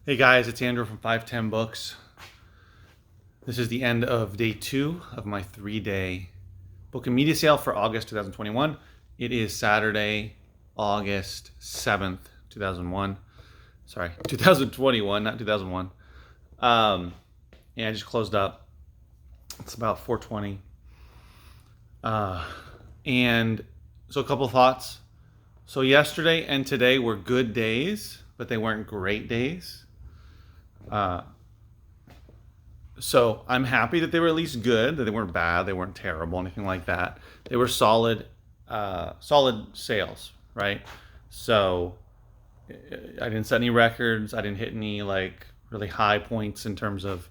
Hey guys, it's Andrew from 510 Books. This is the end of day 2 of my 3-day book and media sale for August 2021. It is Saturday, August 7th, 2001. Sorry, 2021, not 2001. And I just closed up. It's about 4:20. And so a couple thoughts. So yesterday and today were good days, but they weren't great days. So I'm happy that they were at least good, that they weren't bad, they weren't terrible, anything like that. They were solid sales, right? So I didn't set any records. I didn't hit any like really high points in terms of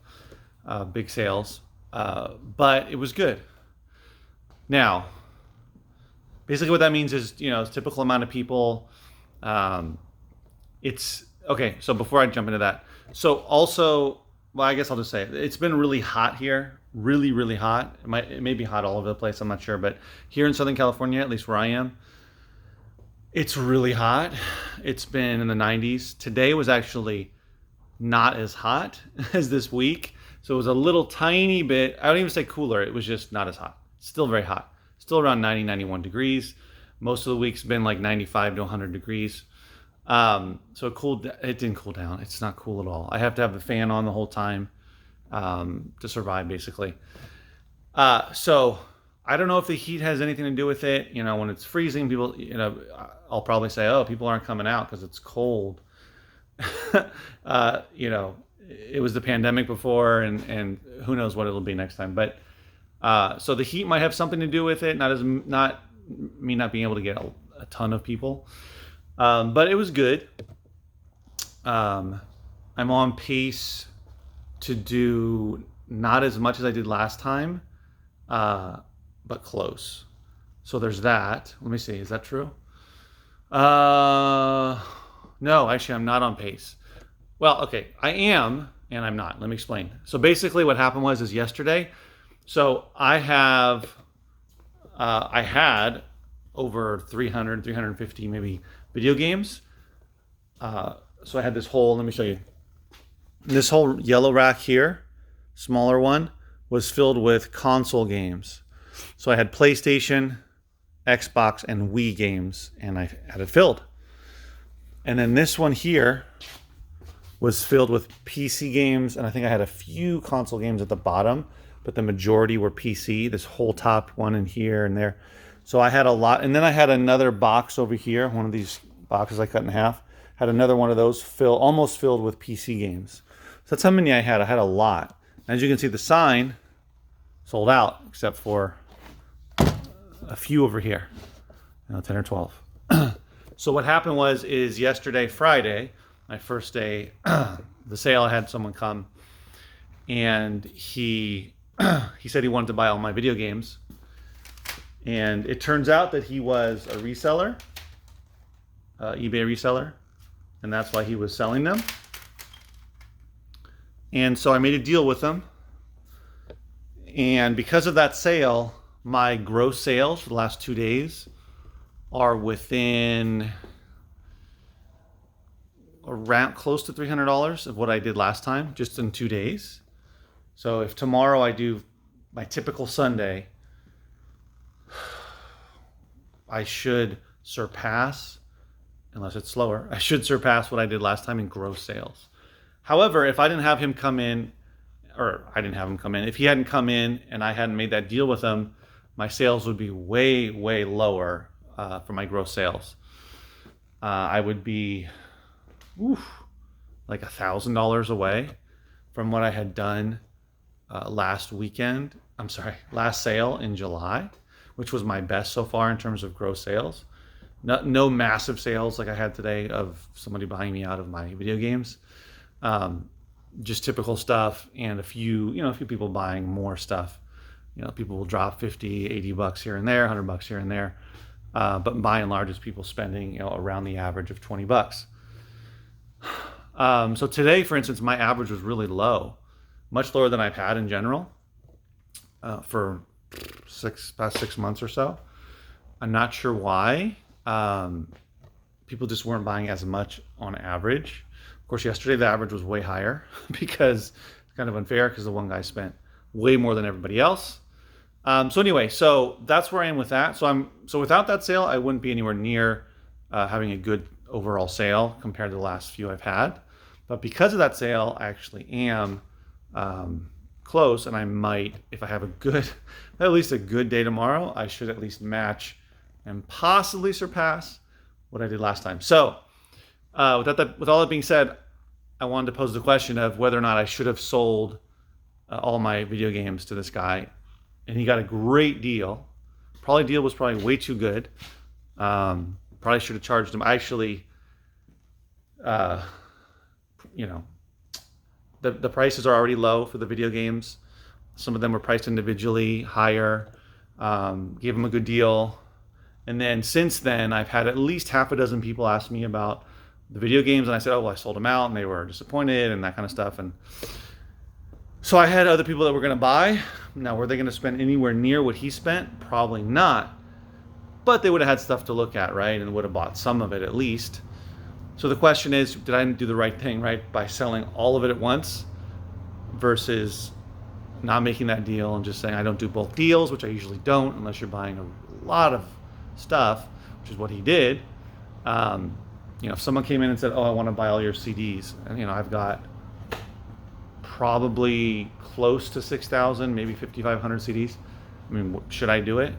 big sales, but it was good. Now, basically what that means is, it's typical amount of people. It's okay. So before I jump into that, so also, well, I guess I'll just say it's been really hot here, really, really hot. It may be hot all over the place. I'm not sure, but here in Southern California, at least where I am, it's really hot. It's been in the 90s. Today was actually not as hot as this week. So it was a little tiny bit, I don't even say cooler. It was just not as hot. Still very hot. Still around 90, 91 degrees. Most of the week's been like 95 to 100 degrees. So it didn't cool down. It's not cool at all. I have to have the fan on the whole time to survive, basically. So I don't know if the heat has anything to do with it. When it's freezing, people, I'll probably say, oh, people aren't coming out because it's cold. It was the pandemic before, and who knows what it'll be next time. But so the heat might have something to do with it. Not me not being able to get a ton of people. But it was good. I'm on pace to do not as much as I did last time, but close. So there's that. Let me see. Is that true? No, actually, I'm not on pace. Well, okay, I am, and I'm not. Let me explain. So basically what happened is yesterday, so I had over 300, 350 maybe video games. So I had this whole, let me show you. This whole yellow rack here, smaller one, was filled with console games. So I had PlayStation, Xbox, and Wii games, and I had it filled. And then this one here was filled with PC games, and I think I had a few console games at the bottom, but the majority were PC, this whole top one in here and there. So I had a lot, and then I had another box over here, one of these boxes I cut in half, had another one of those almost filled with PC games. So that's how many I had. I had a lot. As you can see, the sign sold out, except for a few over here, 10 or 12. So what happened is yesterday, Friday, my first day, the sale, I had someone come, and he said he wanted to buy all my video games. And it turns out that he was a reseller, eBay reseller, and that's why he was selling them. And so I made a deal with him. And because of that sale, my gross sales for the last 2 days are within around close to $300 of what I did last time, just in 2 days. So if tomorrow I do my typical Sunday, I should surpass, unless it's slower, I should surpass what I did last time in gross sales. However, if I didn't have him come in, if he hadn't come in and I hadn't made that deal with him, my sales would be way, way lower for my gross sales. I would be like $1,000 away from what I had done last sale in July, which was my best so far in terms of gross sales. No massive sales like I had today of somebody buying me out of my video games. Just typical stuff, and a few people buying more stuff. People will drop 50, 80 bucks here and there, 100 bucks here and there. But by and large, it's people spending, around the average of 20 bucks. So today, for instance, my average was really low, much lower than I've had in general for past 6 months or so. I'm not sure why. People just weren't buying as much on average. Of course, yesterday the average was way higher because it's kind of unfair because the one guy spent way more than everybody else. So anyway, so that's where I am with that. So without that sale, I wouldn't be anywhere near having a good overall sale compared to the last few I've had. But because of that sale, I actually am close, and I might, if I have a good, at least a good day tomorrow, I should at least match and possibly surpass what I did last time. So with all that being said, I wanted to pose the question of whether or not I should have sold all my video games to this guy, and he got a great deal. Deal was probably way too good. Probably should have charged him. Actually, the prices are already low for the video games. Some of them were priced individually higher. Gave him a good deal. And then since then, I've had at least half a dozen people ask me about the video games, and I said, oh, well, I sold them out, and they were disappointed and that kind of stuff. And so I had other people that were going to buy. Now, were they going to spend anywhere near what he spent? Probably not. But they would have had stuff to look at, right? And would have bought some of it at least. So the question is, did I do the right thing, right? By selling all of it at once versus not making that deal and just saying I don't do bulk deals, which I usually don't unless you're buying a lot of stuff, which is what he did. If someone came in and said, oh, I want to buy all your CDs, and I've got probably close to 6,000, maybe 5,500 CDs. I mean, should I do it?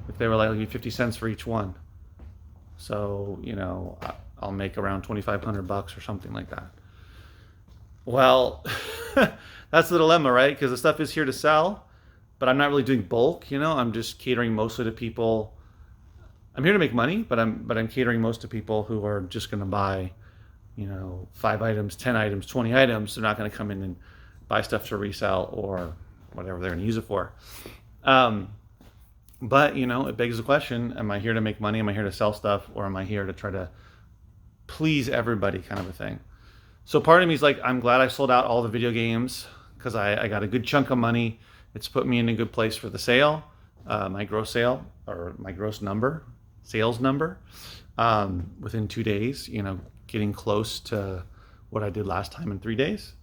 If they were like 50 cents for each one. So, I'll make around $2,500 or something like that. Well, that's the dilemma, right? Because the stuff is here to sell, but I'm not really doing bulk, I'm just catering mostly to people. I'm here to make money, but I'm catering most to people who are just going to buy, 5 items, 10 items, 20 items. They're not going to come in and buy stuff to resell or whatever they're going to use it for. But, it begs the question, am I here to make money? Am I here to sell stuff? Or am I here to try to please everybody kind of a thing? So part of me is like, I'm glad I sold out all the video games because I got a good chunk of money. It's put me in a good place for the sale, my gross sale or my gross sales number within 2 days, getting close to what I did last time in 3 days.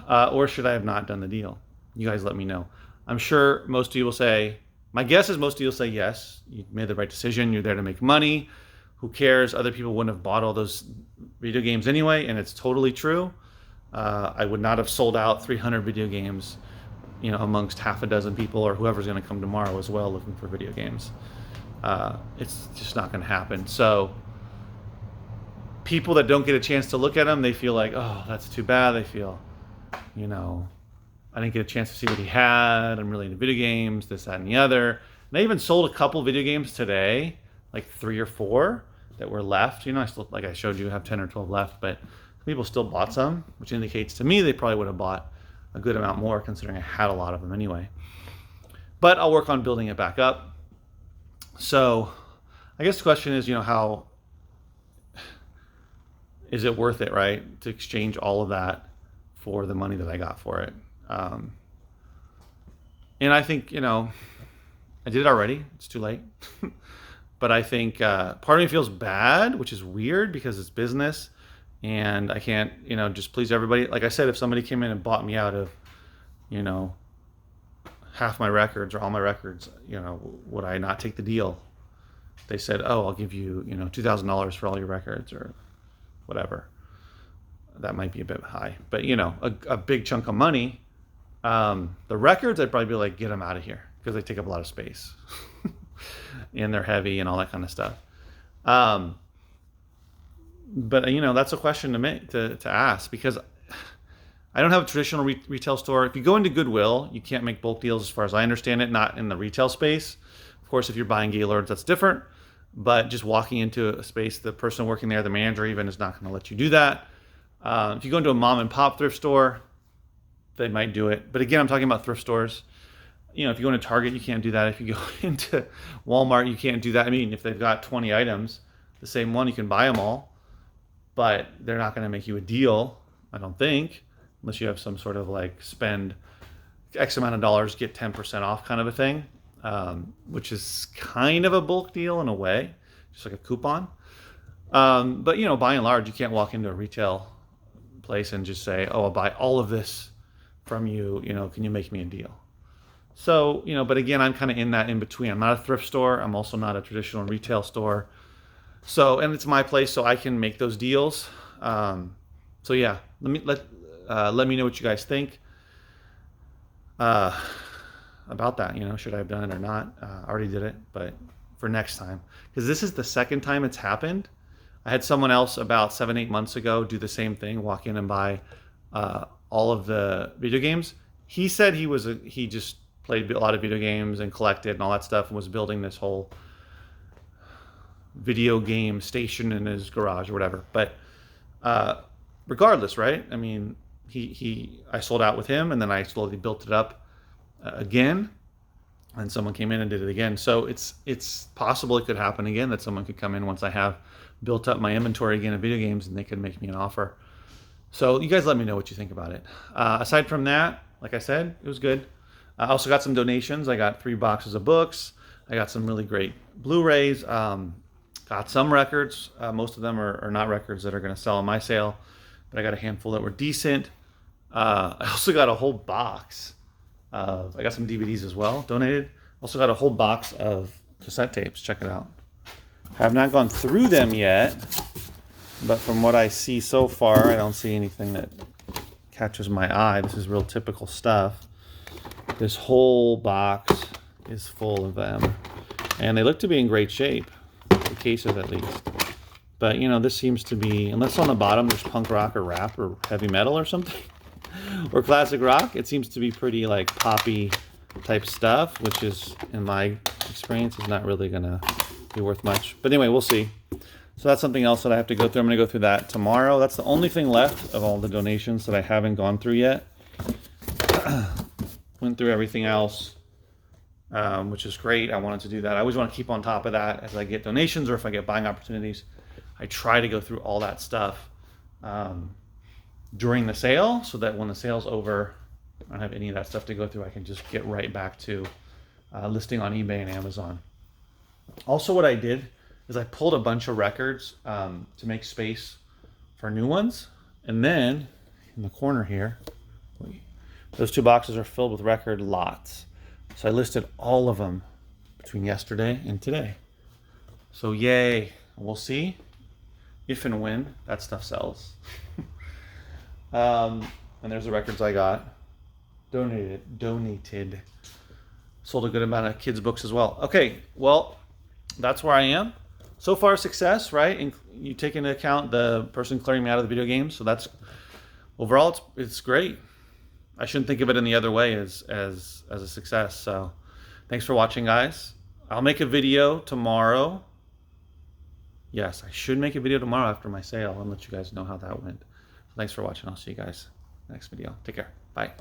Or should I have not done the deal? You guys let me know. I'm sure most of you will say, my guess is most of you will say, yes, you made the right decision. You're there to make money. Who cares? Other people wouldn't have bought all those video games anyway, and it's totally true. I would not have sold out 300 video games, amongst half a dozen people or whoever's going to come tomorrow as well looking for video games. It's just not going to happen. So people that don't get a chance to look at them, they feel like, oh, that's too bad. They feel, I didn't get a chance to see what he had. I'm really into video games, this, that, and the other. And I even sold a couple video games today, like 3 or 4 that were left. I still, like I showed you, have 10 or 12 left, but people still bought some, which indicates to me they probably would have bought a good amount more considering I had a lot of them anyway. But I'll work on building it back up. So I guess the question is, how is it worth it, right? To exchange all of that for the money that I got for it. And I think, I did it already. It's too late. But I think part of me feels bad, which is weird because it's business and I can't, just please everybody. Like I said, if somebody came in and bought me out of, half my records or all my records, would I not take the deal? They said, oh, I'll give you, $2,000 for all your records or whatever. That might be a bit high, but a big chunk of money. The records, I'd probably be like, get them out of here because they take up a lot of space and they're heavy and all that kind of stuff. But that's a question to make, to ask, because I don't have a traditional retail store. If you go into Goodwill, you can't make bulk deals as far as I understand it, not in the retail space. Of course, if you're buying Gaylords, that's different. But just walking into a space, the person working there, the manager even, is not going to let you do that. If you go into a mom and pop thrift store, they might do it. But again, I'm talking about thrift stores. If you go into Target, you can't do that. If you go into Walmart, you can't do that. I mean, if they've got 20 items, the same one, you can buy them all. But they're not going to make you a deal, I don't think, unless you have some sort of like spend X amount of dollars, get 10% off kind of a thing, which is kind of a bulk deal in a way, just like a coupon. But you know, by and large, you can't walk into a retail place and just say, "Oh, I'll buy all of this from you. You know, can you make me a deal?" So, you know, but again, I'm kind of in that in between. I'm not a thrift store. I'm also not a traditional retail store. So, and it's my place, so I can make those deals. So yeah, let me know what you guys think uh, about that. You know, should I have done it or not? I already did it, but for next time, because this is the second time it's happened. I had someone else about 7, 8 months ago do the same thing, walk in and buy all of the video games. He said he just played a lot of video games and collected and all that stuff, and was building this whole video game station in his garage or whatever. But regardless, right? I mean, I sold out with him, and then I slowly built it up again, and someone came in and did it again. So it's possible it could happen again, that someone could come in once I have built up my inventory again of video games, and they could make me an offer. So you guys let me know what you think about it. Aside from that, like I said, it was good. I also got some donations. I got 3 boxes of books. I got some really great Blu-rays. Got some records. Most of them are not records that are going to sell on my sale, but I got a handful that were decent. I also got a whole box I got some DVDs as well, donated. Also got a whole box of cassette tapes. Check it out. I have not gone through them yet, but from what I see so far, I don't see anything that catches my eye. This is real typical stuff. This whole box is full of them, and they look to be in great shape, the cases at least. But you know, this seems to be, unless on the bottom there's punk rock or rap or heavy metal or something, or classic rock, it seems to be pretty like poppy type stuff, which is, in my experience, is not really gonna be worth much. But anyway, we'll see. So that's something else that I have to go through. I'm gonna go through that tomorrow. That's the only thing left of all the donations that I haven't gone through yet. Went through everything else, which is great. I wanted to do that. I always want to keep on top of that as I get donations or if I get buying opportunities. I try to go through all that stuff during the sale, so that when the sale's over, I don't have any of that stuff to go through. I can just get right back to listing on eBay and Amazon. Also, what I did is I pulled a bunch of records to make space for new ones. And then in the corner here, those 2 boxes are filled with record lots. So I listed all of them between yesterday and today. So yay. We'll see if and when that stuff sells. And there's the records I got. Donated. Sold a good amount of kids' books as well. Okay, well, that's where I am. So far, success, right? And you take into account the person clearing me out of the video games. So that's, overall, it's great. I shouldn't think of it any other way as a success. So thanks for watching, guys. I'll make a video tomorrow. Yes, I should make a video tomorrow after my sale and let you guys know how that went. Thanks for watching. I'll see you guys next video. Take care. Bye.